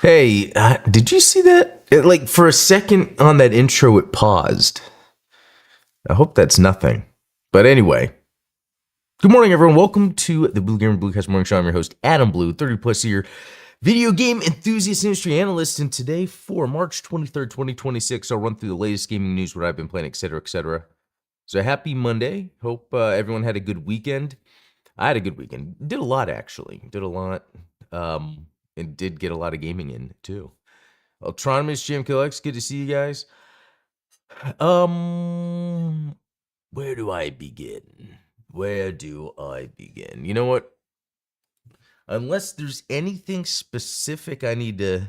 Hey, did you see that? Like for a second on that intro, it paused. I hope that's nothing. But anyway, good morning, everyone. Welcome to the Blue Gamer Bluecast Morning Show. I'm your host, Adam Blue, 30 plus year video game enthusiast, industry analyst. And today, for March 23rd, 2026, I'll run through the latest gaming news, what I've been playing, etc., etc. So happy Monday. Hope everyone had a good weekend. I had a good weekend. Did a lot, actually. Did a lot. And did get a lot of gaming in, too. Ultronomus, GMKLX, good to see you guys. Um, where do I begin? Where do I begin? You know what? Unless there's anything specific I need to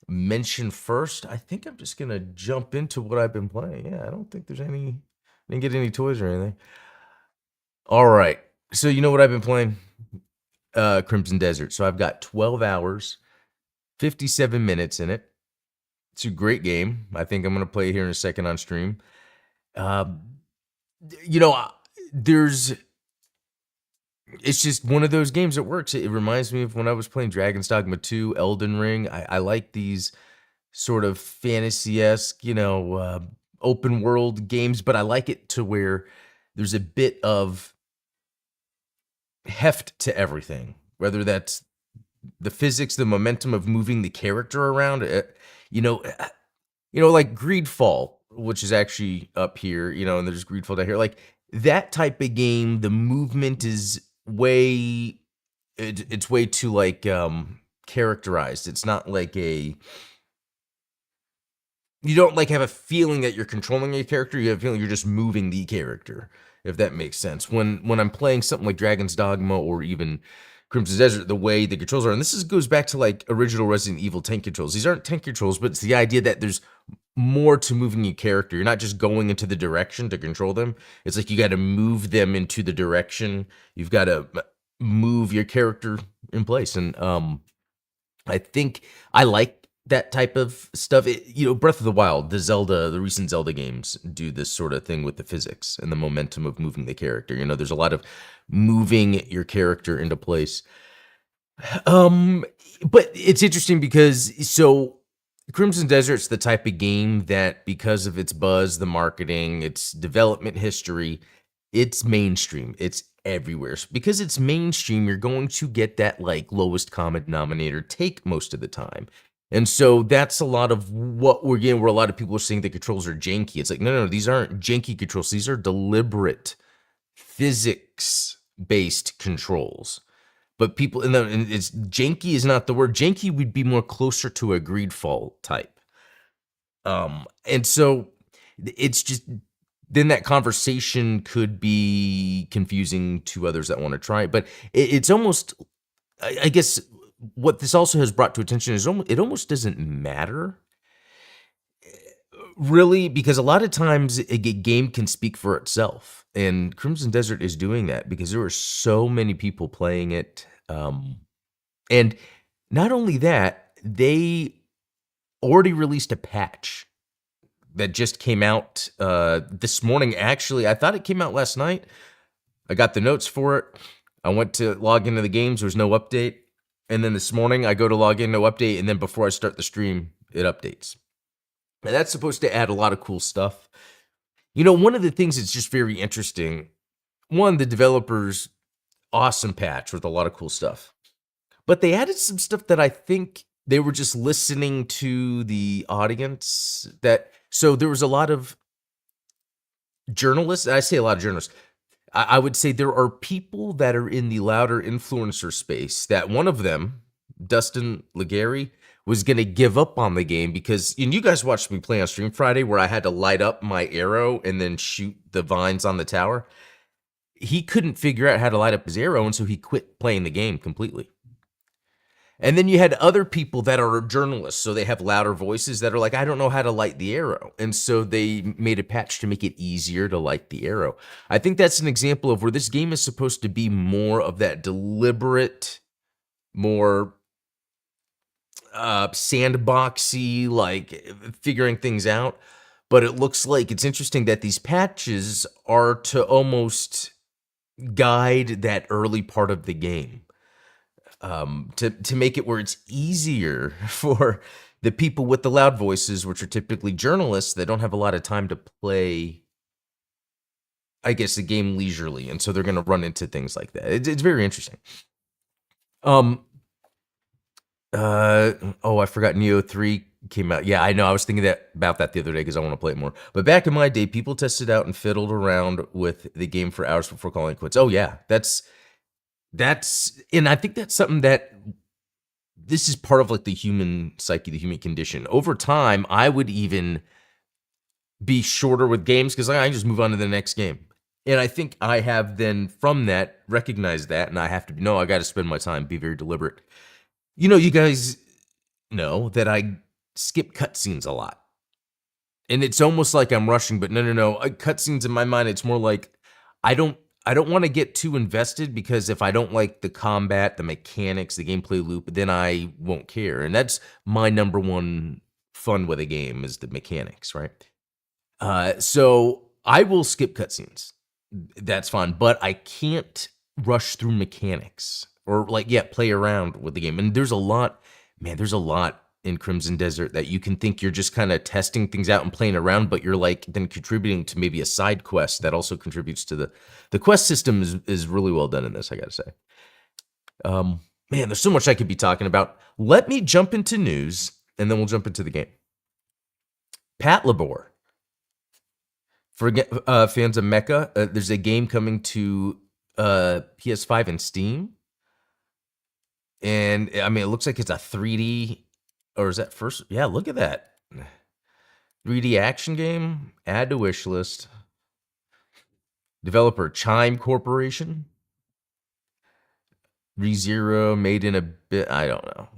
mention first, I think I'm just gonna jump into what I've been playing. Yeah, I don't think there's any. Didn't get any toys or anything. All right. So you know what I've been playing? Crimson Desert. So I've got 12 hours, 57 minutes in it. It's a great game. I think I'm going to play it here in a second on stream. Um, you know, there's, it's just one of those games that works. It reminds me of when I was playing Dragon's Dogma 2, Elden Ring. I like these sort of fantasy-esque, open world games, but I like it to where there's a bit of heft to everything, whether that's the physics, the momentum of moving the character around. Like Greedfall, which is actually up here, and there's Greedfall down here. Like that type of game, the movement is it's way too characterized. It's not like you don't like have a feeling that you're controlling a character. You have a feeling you're just moving the character, if that makes sense. When I'm playing something like Dragon's Dogma or even Crimson Desert, the way the controls are, and this goes back to like original Resident Evil tank controls. These aren't tank controls, but it's the idea that there's more to moving your character. You're not just going into the direction to control them. It's like you got to move them into the direction. You've got to move your character in place, and I think I like that type of stuff. Breath of the Wild, the recent Zelda games do this sort of thing with the physics and the momentum of moving the character. There's a lot of moving your character into place. But it's interesting because Crimson Desert's the type of game that, because of its buzz, the marketing, its development history, it's mainstream. It's everywhere. Because it's mainstream, you're going to get that like lowest common denominator take most of the time. And so that's a lot of what we're getting, where a lot of people are saying the controls are janky. It's like, no, these aren't janky controls. These are deliberate physics-based controls. But people, and it's janky is not the word. Janky would be more closer to a Greedfall type. And so it's just, then that conversation could be confusing to others that want to try it. But it's almost, I guess, what this also has brought to attention is it almost doesn't matter, really, because a lot of times a game can speak for itself. And Crimson Desert is doing that because there are so many people playing it. And not only that, they already released a patch that just came out this morning. Actually, I thought it came out last night. I got the notes for it. I went to log into the games. There was no update. And then this morning, I go to log in, no update. And then before I start the stream, it updates. And that's supposed to add a lot of cool stuff. One of the things that's just very interesting, one, the developers, awesome patch with a lot of cool stuff. But they added some stuff that I think they were just listening to the audience. So there was a lot of journalists. I say a lot of journalists. I would say there are people that are in the louder influencer space, that one of them, Dustin Legary, was going to give up on the game because, and you guys watched me play on stream Friday where I had to light up my arrow and then shoot the vines on the tower. He couldn't figure out how to light up his arrow, and so he quit playing the game completely. And then you had other people that are journalists, so they have louder voices that are like, I don't know how to light the arrow. And so they made a patch to make it easier to light the arrow. I think that's an example of where this game is supposed to be more of that deliberate, more sandboxy, like figuring things out. But it looks like it's interesting that these patches are to almost guide that early part of the game. to make it where it's easier for the people with the loud voices, which are typically journalists that don't have a lot of time to play, I guess, the game leisurely, and so they're going to run into things like that. It's very interesting. I forgot Neo 3 came out. Yeah, I know. I was thinking about that the other day because I want to play it more. But back in my day, people tested out and fiddled around with the game for hours before calling it quits. Oh yeah, that's, and I think that's something that this is part of like the human psyche, the human condition. Over time, I would even be shorter with games because I just move on to the next game. And I think I have then from that recognized that, and I have to I got to spend my time, be very deliberate. You know, you guys know that I skip cutscenes a lot. And it's almost like I'm rushing, but no. Cutscenes in my mind, it's more like I don't want to get too invested because if I don't like the combat, the mechanics, the gameplay loop, then I won't care. And that's my number one fun with a game is the mechanics, right? So I will skip cutscenes. That's fine, but I can't rush through mechanics or play around with the game. And there's a lot in Crimson Desert that you can think you're just kind of testing things out and playing around, but you're like then contributing to maybe a side quest that also contributes to the quest system is really well done in this, I gotta say. Man, there's so much I could be talking about. Let me jump into news and then we'll jump into the game. Patlabor. For fans of Mecha, there's a game coming to PS5 and Steam. And I mean, it looks like it's a 3D, or is that first? Yeah, look at that. 3D action game. Add to wish list. Developer Chime Corporation. ReZero made in a bit. I don't know.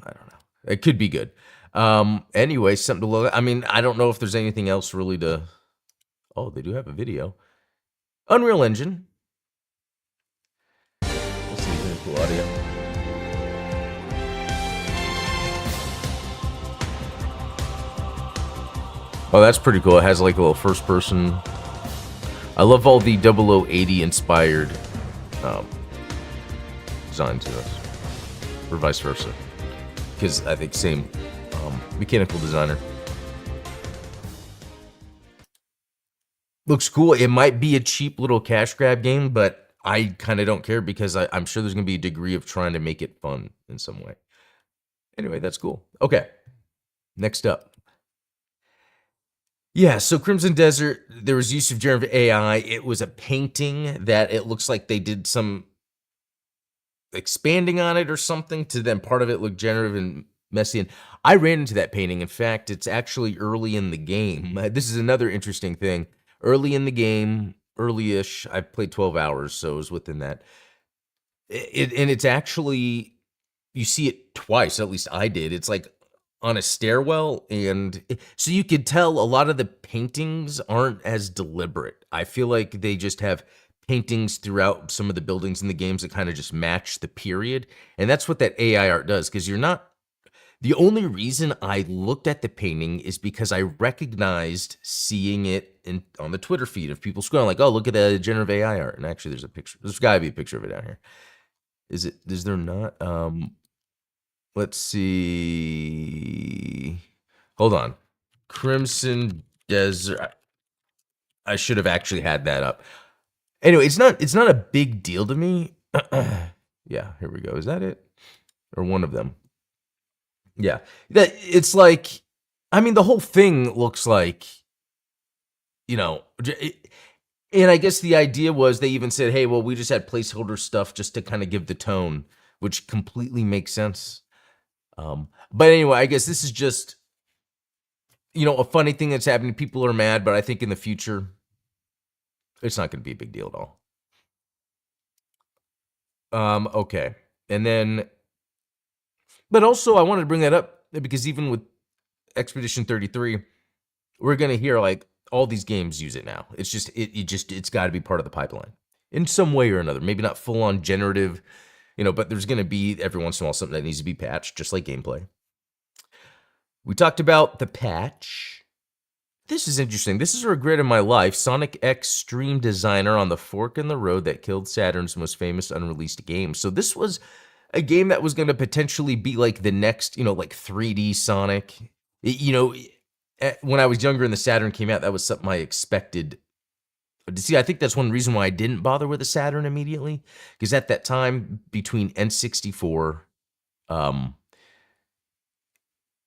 It could be good. Anyway, something to look at. I mean, I don't know if there's anything else really to. Oh, they do have a video. Unreal Engine. Let's see if cool audio. Oh, that's pretty cool. It has like a little first person. I love all the 0080 inspired design to this, or vice versa. Because I think same mechanical designer. Looks cool. It might be a cheap little cash grab game, but I kind of don't care because I'm sure there's going to be a degree of trying to make it fun in some way. Anyway, that's cool. Okay, next up. Yeah, so Crimson Desert, there was use of generative AI. It was a painting that it looks like they did some expanding on it or something to then part of it look generative and messy. And I ran into that painting. In fact, it's actually early in the game. This is another interesting thing. Early in the game, early-ish, I played 12 hours, so it was within that. And it's actually, you see it twice, at least I did. It's like on a stairwell, and so you could tell a lot of the paintings aren't as deliberate. I feel like they just have paintings throughout some of the buildings in the games that kind of just match the period. And that's what that AI art does, because you're not, the only reason I looked at the painting is because I recognized seeing it on the Twitter feed of people scrolling like, oh, look at the generative AI art. And actually there's a picture. There's got to be a picture of it down here. Is there not? Let's see. Hold on. Crimson Desert. I should have actually had that up. Anyway, it's not a big deal to me. Yeah, here we go. Is that it? Or one of them? Yeah, it's like, I mean, the whole thing looks like, and I guess the idea was they even said, hey, well, we just had placeholder stuff just to kind of give the tone, which completely makes sense. But anyway, I guess this is just, a funny thing that's happening. People are mad, but I think in the future, it's not going to be a big deal at all. Okay. And then, but also I wanted to bring that up because even with Expedition 33, we're going to hear like all these games use it now. It's just, it's got to be part of the pipeline in some way or another. Maybe not full on generative, but there's going to be every once in a while something that needs to be patched, just like gameplay. We talked about the patch. This is interesting. This is a regret in my life. Sonic X stream designer on the fork in the road that killed Saturn's most famous unreleased game. So this was a game that was going to potentially be like the next, like 3D Sonic. When I was younger and the Saturn came out, that was something I expected. See, I think that's one reason why I didn't bother with the Saturn immediately, because at that time between N64, and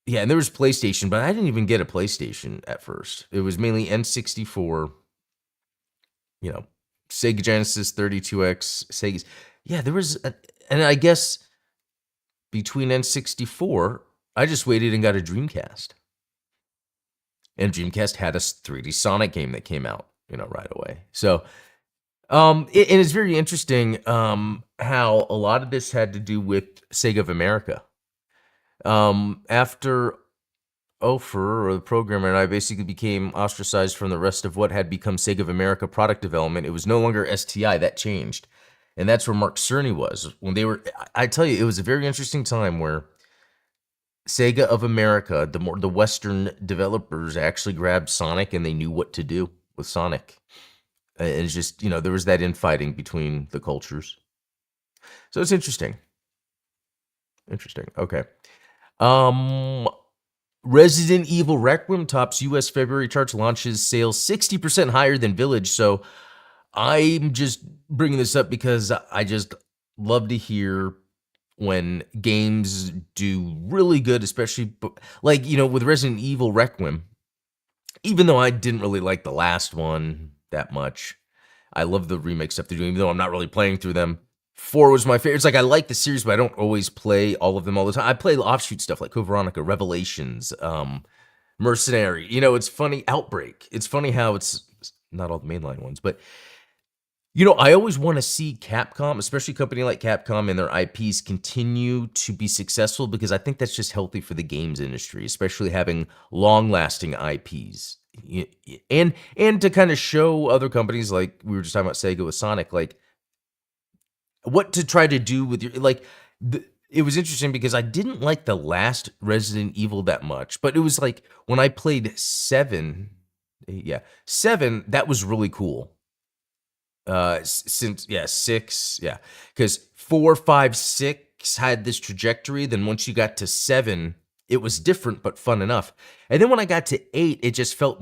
there was PlayStation, but I didn't even get a PlayStation at first. It was mainly N64, Sega Genesis, 32X, Sega's. Yeah, there was, and I guess between N64, I just waited and got a Dreamcast. And Dreamcast had a 3D Sonic game that came out, right away. So, and it's very interesting how a lot of this had to do with Sega of America. After Ofer, or the programmer, and I basically became ostracized from the rest of what had become Sega of America product development. It was no longer STI. That changed. And that's where Mark Cerny was. When they were, I tell you, it was a very interesting time where Sega of America, the Western developers, actually grabbed Sonic and they knew what to do with Sonic. And it's just, there was that infighting between the cultures. So it's interesting. Interesting. Okay. Resident Evil Requiem tops US February charts, launches sales 60% higher than Village. So I'm just bringing this up because I just love to hear when games do really good, especially like, with Resident Evil Requiem. Even though I didn't really like the last one that much, I love the remake stuff they're doing, even though I'm not really playing through them. 4 was my favorite. It's like I like the series, but I don't always play all of them all the time. I play offshoot stuff like Code Veronica, Revelations, Mercenary. It's funny. Outbreak. It's funny how it's not all the mainline ones, but I always want to see Capcom, especially a company like Capcom and their IPs, continue to be successful, because I think that's just healthy for the games industry, especially having long-lasting IPs. And to kind of show other companies, like we were just talking about Sega with Sonic, like what to try to do with your, it was interesting because I didn't like the last Resident Evil that much, but it was like when I played 7, that was really cool. Since 6, because 4, 5, 6 had this trajectory. Then once you got to 7, it was different but fun enough. And then when I got to 8, it just felt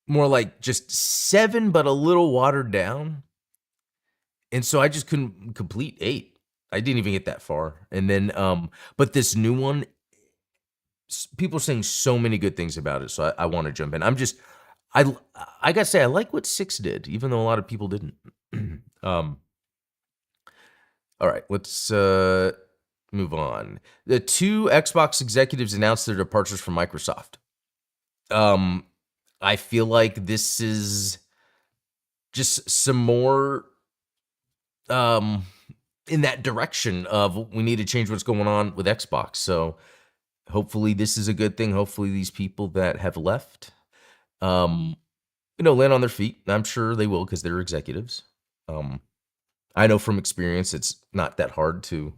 more like just 7 but a little watered down. And so I just couldn't complete 8. I didn't even get that far. And then but this new one, people are saying so many good things about it, so I want to jump in. I gotta say, I like what 6 did, even though a lot of people didn't. All right, let's move on. The 2 Xbox executives announced their departures from Microsoft. I feel like this is just some more in that direction of we need to change what's going on with Xbox. So hopefully this is a good thing. Hopefully these people that have left land on their feet. I'm sure they will, because they're executives. I know from experience it's not that hard to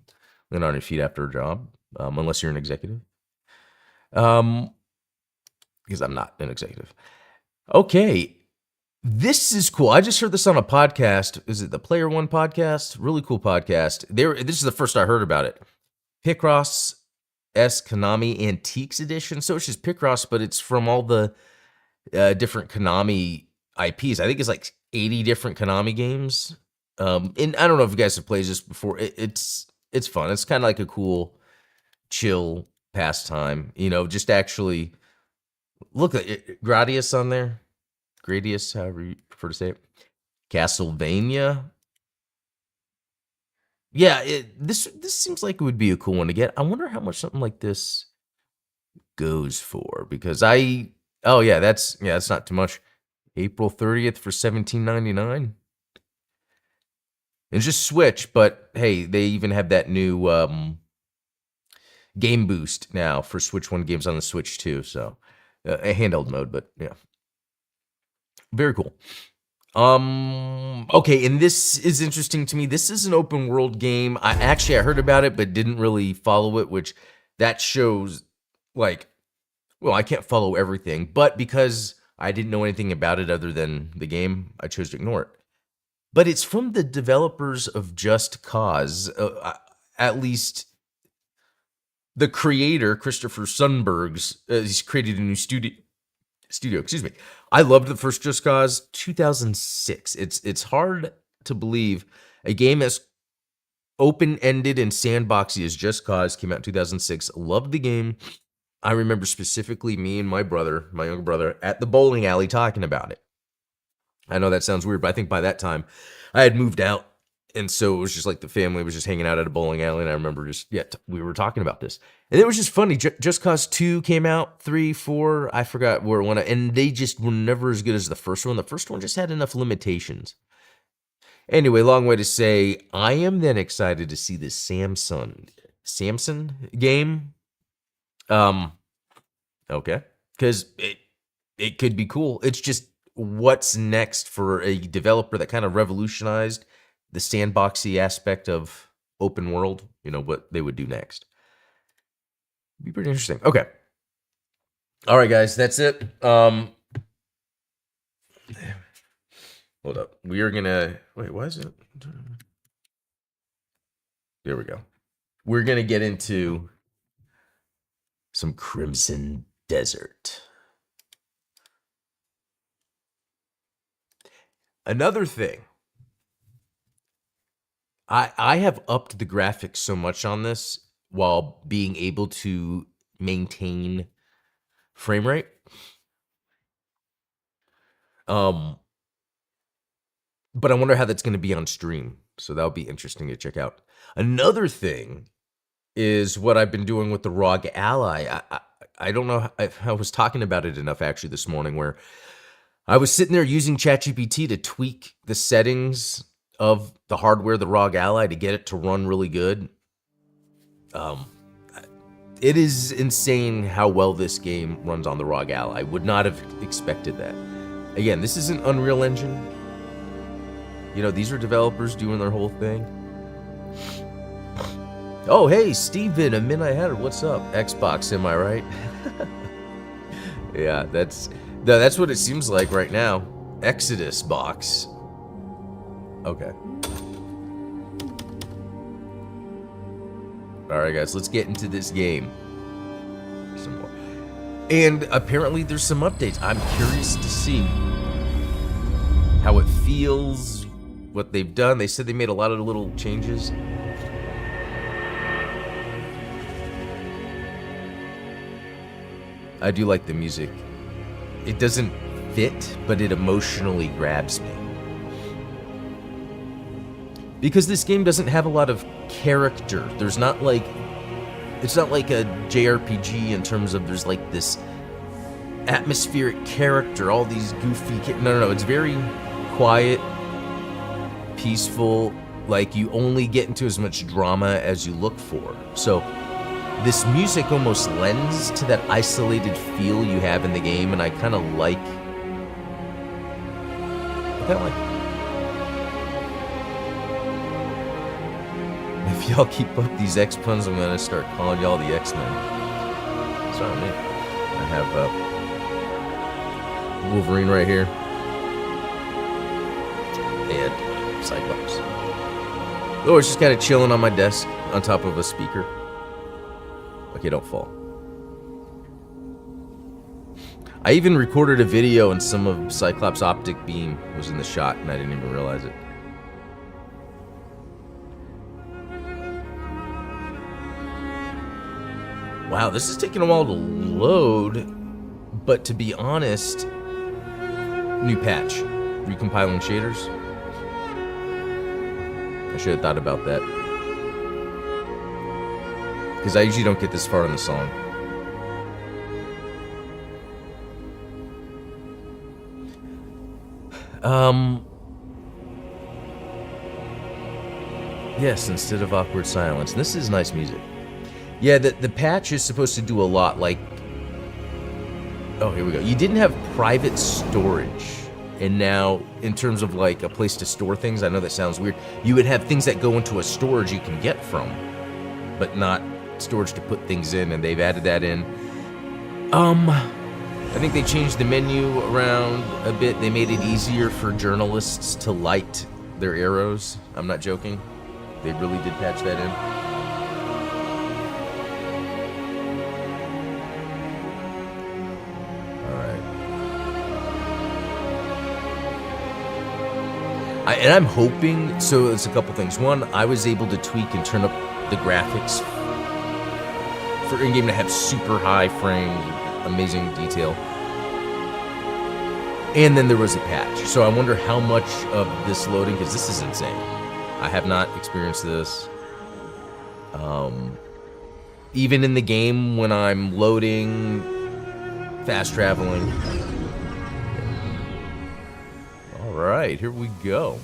land on your feet after a job, unless you're an executive. Because I'm not an executive. Okay, this is cool. I just heard this on a podcast. Is it the Player One podcast? Really cool podcast. This is the first I heard about it. Picross S Konami Antiques Edition. So it's just Picross, but it's from all the different Konami IPs. I think it's like 80 different Konami games. And I don't know if you guys have played this before. It's fun. It's kind of like a cool, chill pastime. Just actually look at it. Gradius on there. Gradius, however you prefer to say it. Castlevania. Yeah, this seems like it would be a cool one to get. I wonder how much something like this goes for, because that's not too much. April 30th for $17.99. It's just Switch, but hey, they even have that new game boost now for Switch 1 games on the Switch too. So a handheld mode, but yeah, very cool. Okay, and this is interesting to me. This is an open world game. I heard about it, but didn't really follow it, which that shows like, well, I can't follow everything, but because I didn't know anything about it other than the game, I chose to ignore it. But it's from the developers of Just Cause. at least the creator, Christopher Sundberg's, he's created a new studio. Excuse me. I loved the first Just Cause 2006. It's hard to believe a game as open-ended and sandboxy as Just Cause came out in 2006. Loved the game. I remember specifically me and my brother, my younger brother, at the bowling alley talking about it. I know that sounds weird, but I think by that time I had moved out. And so it was just like the family was just hanging out at a bowling alley. And I remember just, we were talking about this. And it was just funny. Just Cause 2 came out, 3, 4, I forgot where it went. And they just were never as good as the first one. The first one just had enough limitations. Anyway, long way to say, I am then excited to see this Samson game. Okay. Because it could be cool. It's just what's next for a developer that kind of revolutionized the sandboxy aspect of open world, what they would do next. Be pretty interesting. Okay. All right, guys, that's it. Hold up. We are gonna wait, why is it? There we go. We're gonna get into some Crimson Desert. Another thing. I have upped the graphics so much on this while being able to maintain frame rate. But I wonder how that's going to be on stream. So that'll be interesting to check out. Another thing is what I've been doing with the ROG Ally. I don't know if I was talking about it enough actually this morning, where I was sitting there using ChatGPT to tweak the settings of the hardware, the ROG Ally, to get it to run really good. It is insane how well this game runs on the ROG Ally. I would not have expected that. Again, this is an Unreal Engine. These are developers doing their whole thing. Oh, hey, Steven, a minute ahead. What's up? Xbox, am I right? Yeah, that's what it seems like right now. Exodus box. Okay. Alright, guys, let's get into this game. Some more. And apparently there's some updates. I'm curious to see how it feels, what they've done. They said they made a lot of little changes. I do like the music. It doesn't fit, but it emotionally grabs me. Because this game doesn't have a lot of character. It's not like a JRPG in terms of there's like this atmospheric character, all these goofy no, it's very quiet, peaceful, like you only get into as much drama as you look for. So this music almost lends to that isolated feel you have in the game, and I kind of like If y'all keep up these X puns, I'm gonna start calling y'all the X-Men. That's what I mean. I have Wolverine right here, and Cyclops. Oh, it's just kind of chilling on my desk on top of a speaker. Okay, don't fall. I even recorded a video, and some of Cyclops' optic beam was in the shot, and I didn't even realize it. Wow, this is taking a while to load, but to be honest, new patch, recompiling shaders. I should have thought about that, because I usually don't get this far in the song. Yes, instead of awkward silence. This is nice music. Yeah, the patch is supposed to do a lot, like... Oh, here we go. You didn't have private storage. And now, in terms of like a place to store things, I know that sounds weird, you would have things that go into a storage you can get from, but not storage to put things in, and they've added that in. I think they changed the menu around a bit. They made it easier for journalists to light their arrows. I'm not joking. They really did patch that in. And I'm hoping, so it's a couple things. One, I was able to tweak and turn up the graphics for in-game to have super high frame, amazing detail. And then there was a patch. So I wonder how much of this loading, because this is insane. I have not experienced this. Even in the game when I'm loading, fast traveling. All right, here we go.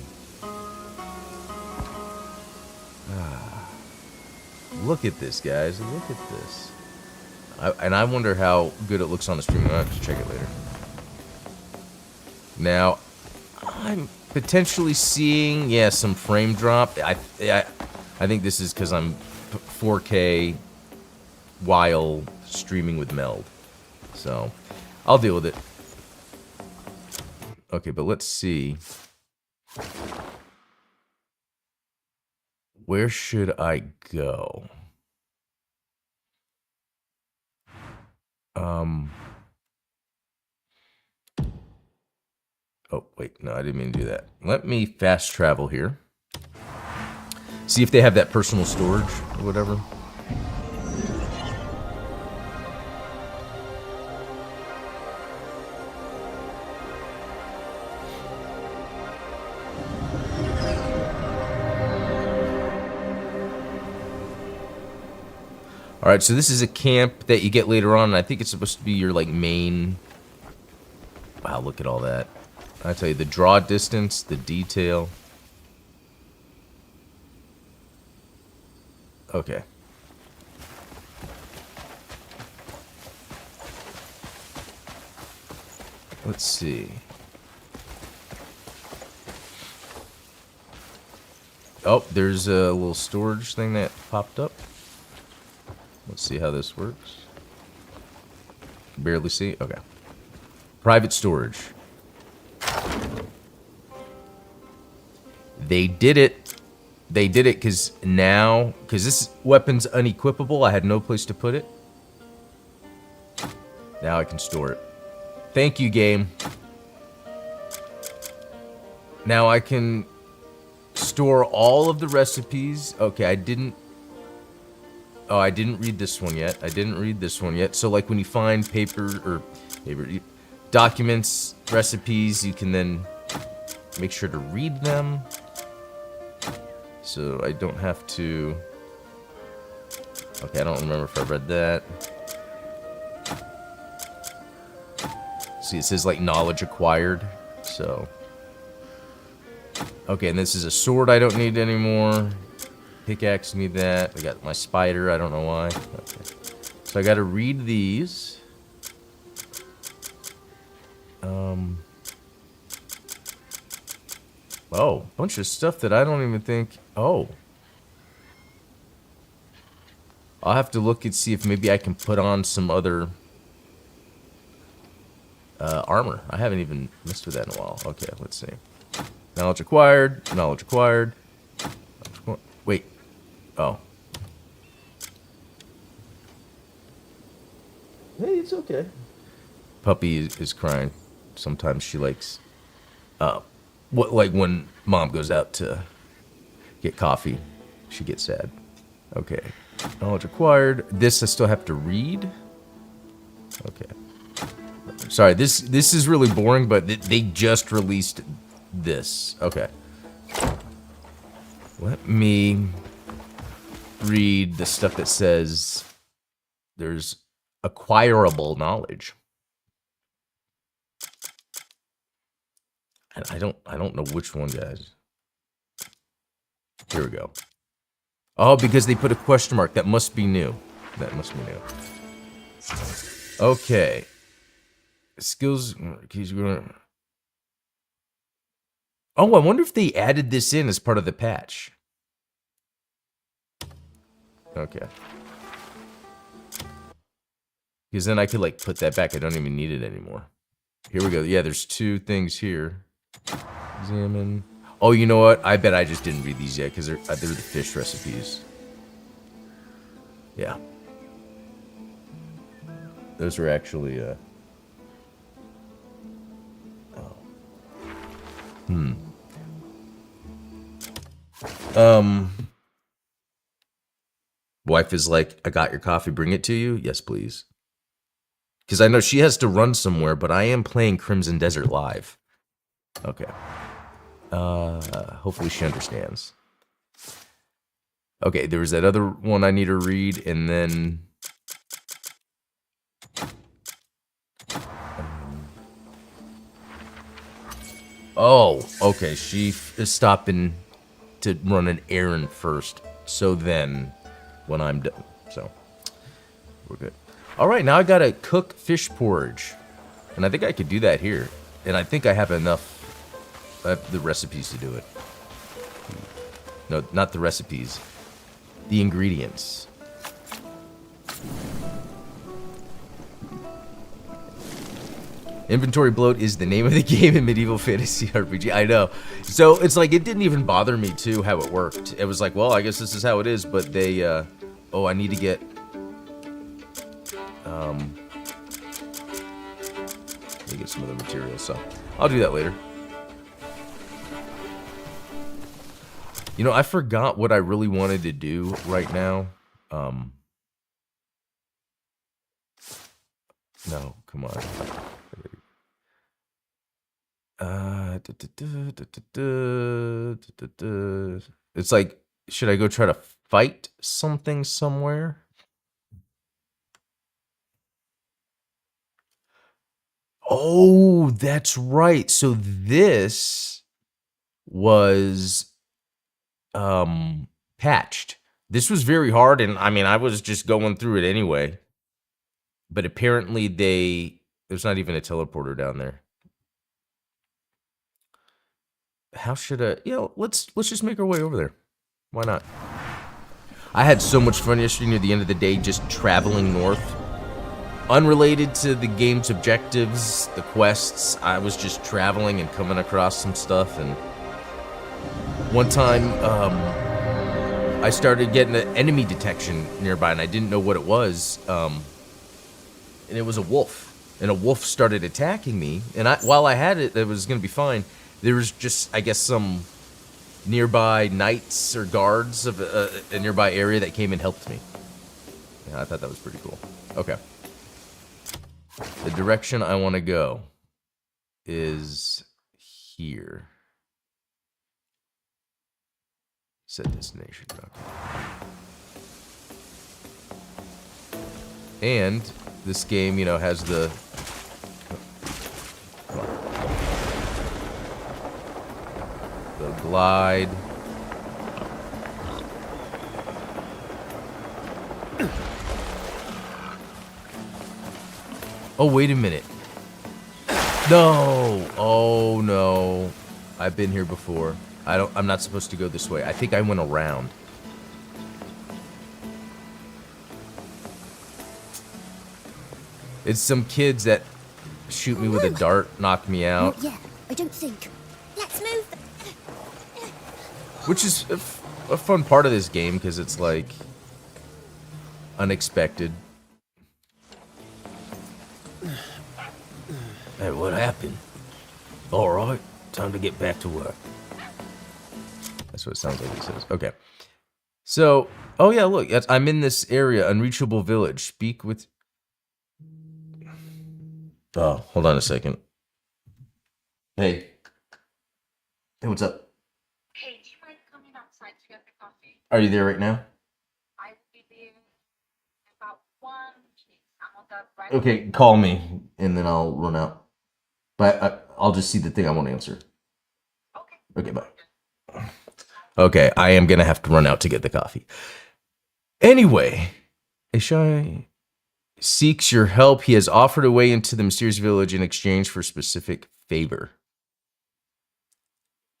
Look at this, guys. Look at this. And I wonder how good it looks on the stream. I'll have to check it later. Now, I'm potentially seeing, yeah, some frame drop. I think this is because I'm 4K while streaming with Meld. So, I'll deal with it. Okay, but let's see. Where should I go? Oh, wait, no, I didn't mean to do that. Let me fast travel here. See if they have that personal storage or whatever. All right, so this is a camp that you get later on, and I think it's supposed to be your, like, main... Wow, look at all that. I tell you, the draw distance, the detail. Okay. Let's see. Oh, there's a little storage thing that popped up. Let's see how this works. Barely see? Okay. Private storage. They did it. They did it because now... Because this weapon's unequipable. I had no place to put it. Now I can store it. Thank you, game. Now I can store all of the recipes. Okay, I didn't... Oh, I didn't read this one yet. I didn't read this one yet. So, like, when you find documents, recipes, you can then make sure to read them. So I don't have to... Okay, I don't remember if I read that. See, it says, like, knowledge acquired. So... Okay, and this is a sword I don't need anymore. Pickaxe, need that. I got my spider, I don't know why. Okay. So I gotta read these. Oh, bunch of stuff that I don't even think... Oh. I'll have to look and see if maybe I can put on some other... armor. I haven't even messed with that in a while. Okay, let's see. Knowledge acquired. Knowledge acquired. Wait. Oh. Hey, it's okay. Puppy is crying. Sometimes she likes... like when mom goes out to get coffee, she gets sad. Okay. Knowledge acquired. This I still have to read. Okay. Sorry, this is really boring, but they just released this. Okay. Let me read the stuff that says there's acquirable knowledge. And I don't know which one, guys. Here we go. Oh, because they put a question mark. That must be new. That must be new. Okay. Skills. Oh, I wonder if they added this in as part of the patch. Okay. Because then I could, like, put that back. I don't even need it anymore. Here we go. Yeah, there's two things here. Examine. Oh, you know what? I bet I just didn't read these yet because they're the fish recipes. Yeah. Those are actually, Oh. Wife is like, I got your coffee, bring it to you? Yes, please. Because I know she has to run somewhere, but I am playing Crimson Desert live. Okay. Hopefully she understands. Okay, there was that other one I need to read, and then... Oh, okay, she is stopping to run an errand first. So then, when I'm done, so we're good. All right, now I gotta cook fish porridge, and I think I could do that here. And I think I have enough, the recipes to do it. No, not the recipes, the ingredients. Inventory bloat is the name of the game in medieval fantasy RPG. I know. So it's like, it didn't even bother me too how it worked. It was like, well, I guess this is how it is, but they, oh, I need to get, let me get some other materials, so I'll do that later. You know, I forgot what I really wanted to do right now. No, come on. It's like, should I go try to fight something somewhere? Oh, that's right. So this was patched. This was very hard, and I mean, I was just going through it anyway. But apparently there's not even a teleporter down there. How should I, let's just make our way over there. Why not? I had so much fun yesterday near the end of the day just traveling north. Unrelated to the game's objectives, the quests, I was just traveling and coming across some stuff. And one time, I started getting an enemy detection nearby, and I didn't know what it was. And it was a wolf. And a wolf started attacking me. And while I had it, it was going to be fine. There was just, I guess, some nearby knights or guards of a nearby area that came and helped me. Yeah, I thought that was pretty cool. Okay. The direction I want to go is here. Set destination. Okay. And this game, has the... the glide. Oh, wait a minute. No. Oh, no. I've been here before. I'm not supposed to go this way. I think I went around. It's some kids that shoot me with a dart, knock me out. Not yet, I don't think. Let's move. Which is a fun part of this game, because it's like unexpected. Hey, what happened? All right, time to get back to work. That's what it sounds like he says. Okay. So, oh yeah, look, I'm in this area, Unreachable Village. Speak with... Oh, hold on a second. Hey. Hey, what's up? Hey, do you mind coming outside to get the coffee? Are you there right now? I will be there in about 1 minute. I'm on the right. Okay, call me, and then I'll run out. But I'll just see the thing I won't answer. Okay. Okay, bye. Okay, I am gonna have to run out to get the coffee. Anyway, Ishai seeks your help. He has offered a way into the mysterious village in exchange for specific favor.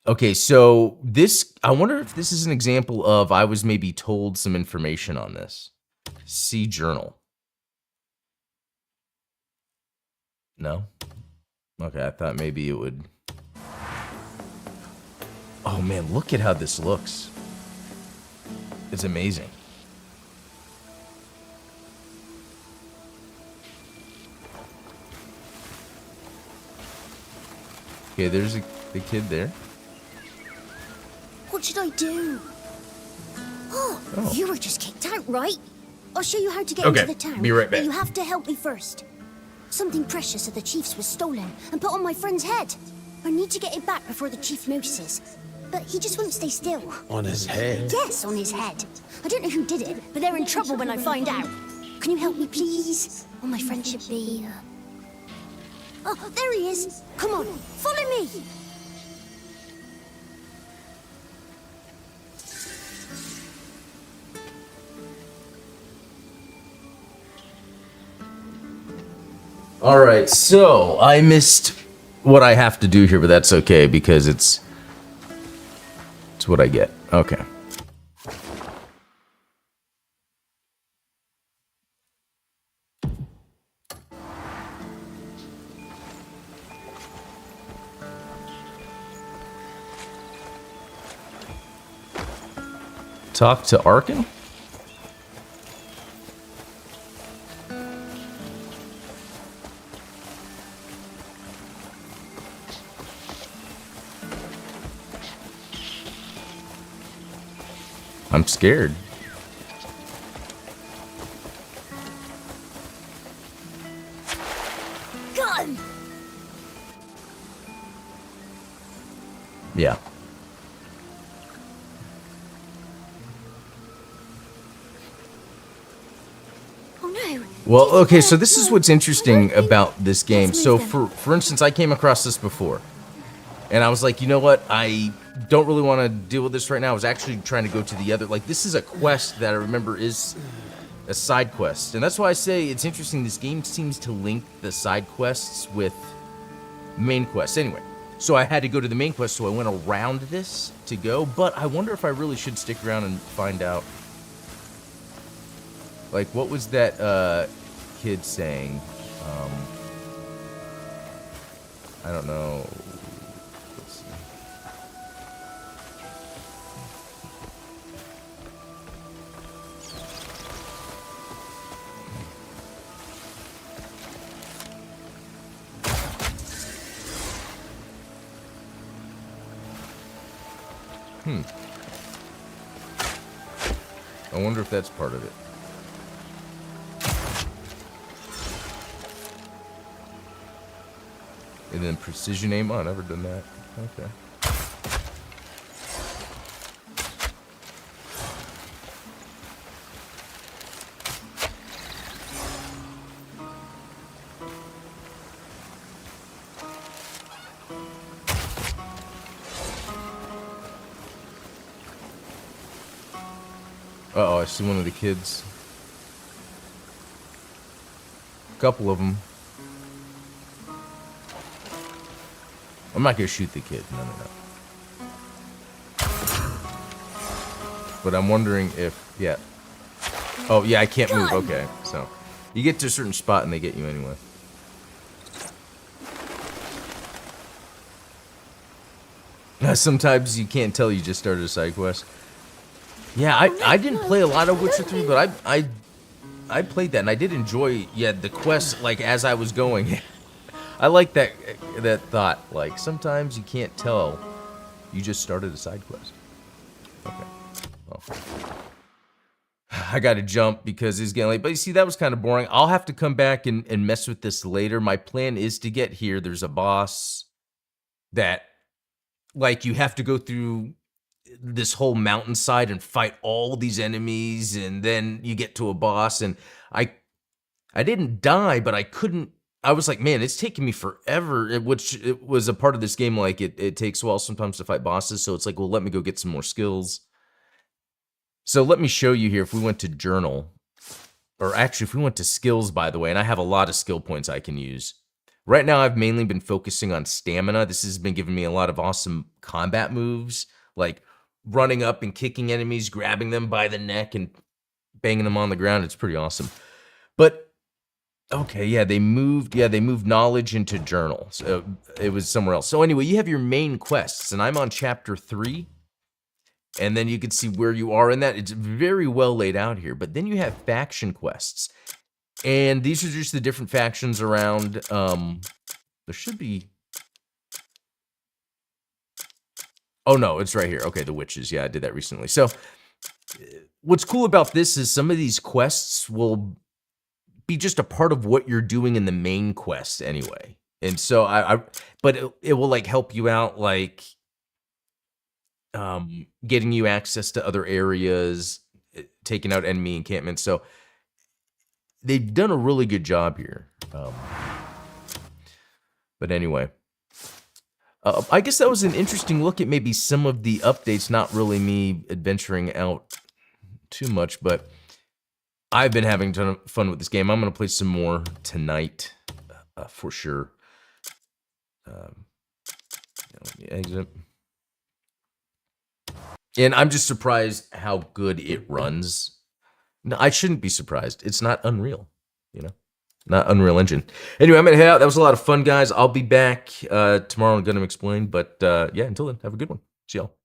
Okay, so this, I wonder if this is an example of I was maybe told some information on this. See journal. No? Okay, I thought maybe it would. Oh man, look at how this looks. It's amazing. Okay, there's the kid there. What should I do? Oh. You were just kicked out, right? I'll show you how to get Okay, into the town. be right But back. you have to help me first. Something precious of the chief's was stolen and put on my friend's head. I need to get it back before the chief notices. But he just won't stay still. On his head? Yes, on his head. I don't know who did it, but they're in trouble when I find out. Can you help me, please? Or my friend should be... Oh, there he is. Come on, follow me. All right, so I missed what I have to do here, but that's okay because it's what I get. Okay. Talk to Arkin? I'm scared. Go! Yeah. Oh no. Well, okay, so this is what's interesting about this game. So for instance, I came across this before. And I was like, you know what? I don't really want to deal with this right now. I was actually trying to go to the other, like, this is a quest that I remember is a side quest. And that's why I say it's interesting. This game seems to link the side quests with main quests. Anyway, so I had to go to the main quest, so I went around this to go. But I wonder if I really should stick around and find out. Like, what was that kid saying? I don't know. Let's see. I wonder if that's part of it. And then precision aim. Oh, I've never done that. Okay. Uh-oh, I see one of the kids. A couple of them. I'm not gonna shoot the kid. No. But I'm wondering if, yeah. Oh, yeah, I can't move. Okay, so you get to a certain spot and they get you anyway. Sometimes you can't tell you just started a side quest. Yeah, I didn't play a lot of Witcher 3, but I played that and I did enjoy, yeah, the quest, like, as I was going. I like that thought. Like, sometimes you can't tell you just started a side quest. Okay. Well, I gotta jump because it's getting late. But you see, that was kind of boring. I'll have to come back and mess with this later. My plan is to get here. There's a boss that, like, you have to go through this whole mountainside and fight all these enemies, and then you get to a boss, and I didn't die, but I couldn't. I was like, man, it's taking me forever, which it was a part of this game. Like, it takes a while sometimes to fight bosses, so it's like, well, let me go get some more skills. So let me show you here. If we went to journal, or actually if we went to skills, by the way, and I have a lot of skill points I can use. Right now, I've mainly been focusing on stamina. This has been giving me a lot of awesome combat moves, like running up and kicking enemies, grabbing them by the neck and banging them on the ground. It's pretty awesome. But okay, yeah, they moved knowledge into journal. So it was somewhere else. So anyway, you have your main quests, and I'm on chapter 3. And then you can see where you are in that. It's very well laid out here. But then you have faction quests. And these are just the different factions around. There should be. Oh, no, it's right here. Okay, the witches. Yeah, I did that recently. So what's cool about this is some of these quests will be just a part of what you're doing in the main quest anyway. And so but it will like help you out, like getting you access to other areas, taking out enemy encampments. So they've done a really good job here. But anyway, I guess that was an interesting look at maybe some of the updates, not really me adventuring out too much, but I've been having a ton of fun with this game. I'm going to play some more tonight for sure. Let me exit. And I'm just surprised how good it runs. No, I shouldn't be surprised. It's not Unreal, you know? Not Unreal Engine. Anyway, I'm going to head out. That was a lot of fun, guys. I'll be back tomorrow on Gundam Explained. But yeah, until then, have a good one. See y'all.